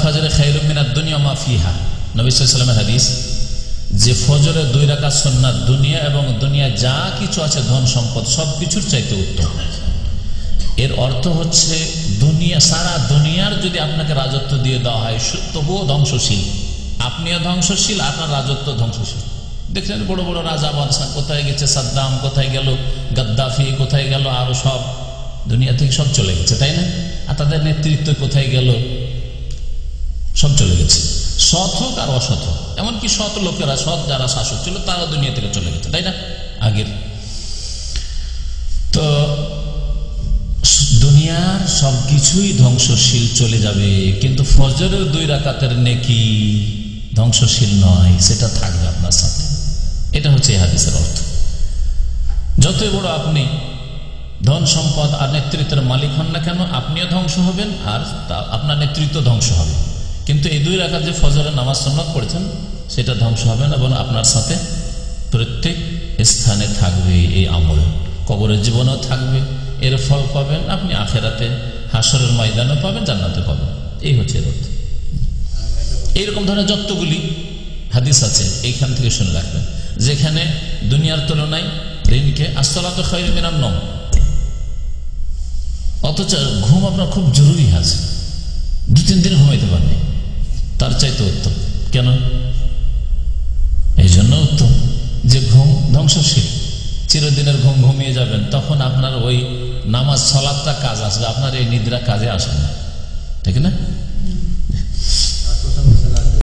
ফাজরে খায়রুম মিনাদ দুনিয়া মা ফিহা, নবী সাল্লাল্লাহু আলাইহি ওয়াসাল্লামের হাদিস, যে ফজরের 2 রাকাত সুন্নাত দুনিয়া এবং দুনিয়া যা কিছু আছে ধন সম্পদ সবকিছুর চাইতে উত্তম। এর অর্থ হচ্ছে দুনিয়া, সারা দুনিয়ার যদি আপনাকে রাজত্ব দিয়ে দেওয়া হয় তবুও ধ্বংসশীল, আপনিও ধ্বংসশীল, আপনার রাজত্ব ধ্বংসশীল। দেখলেন বড় বড় রাজা বাদশা কোথায় গেছে, সাদ্দাম কোথায় গেল, গাদ্দাফি কোথায় গেল, আরো সব দুনিয়া থেকে সব চলে গেছে, তাই না? আর তাদের নেতৃত্ব কোথায় গেল, সব চলে গেছে। সৎ হোক আর অসৎ হোক, এমনকি সৎ লোকেরা, সৎ যারা শাসক ছিল তারাও দুনিয়া থেকে চলে গেছে, তাই না? আগের তো দুনিয়ার সবকিছুই ধ্বংসশীল চলে যাবে, কিন্তু ফজরের 2 রাকাতের নেকি ধ্বংসশীল নয়, সেটা থাকবে আপনার সাথে। এটা হচ্ছে এই হাদিসের অর্থ। যতই বড় আপনি ধন সম্পদ আর নেতৃত্বের মালিক হন না কেন, আপনিও ধ্বংস হবেন আর আপনার নেতৃত্ব ধ্বংস হবে, কিন্তু এই 2 রাকাত যে ফজরের নামাজ সুন্নাত পড়েছেন সেটা ধ্বংস হবে না, এবং আপনার সাথে প্রত্যেক স্থানে থাকবে এই আমল। কবরের জীবনেও থাকবে, এর ফল পাবেন আপনি আখেরাতে, হাসরের ময়দানও পাবেন, জান্নাতে পাবেন। এই হচ্ছে এর অর্থ। এইরকম ধরনের যতগুলি হাদিস আছে এইখান থেকে শুনে রাখবেন, যেখানে দুনিয়ার তুলনায় ঋণকে আসসালাতু খায়রুম মিনান নওম, অথচ ঘুম আপনার খুব জরুরি আছে, 2-3 দিন ঘুমাইতে পারবেন, তার চাইতে উত্তম। কেন? এই জন্য উত্তম যে ঘুম ধ্বংসশীল, চিরদিনের ঘুম ঘুমিয়ে যাবেন, তখন আপনার ওই নামাজ সালাতটা কাজ আসবে, আপনার এই নিদ্রা কাজে আসবে না, ঠিক না?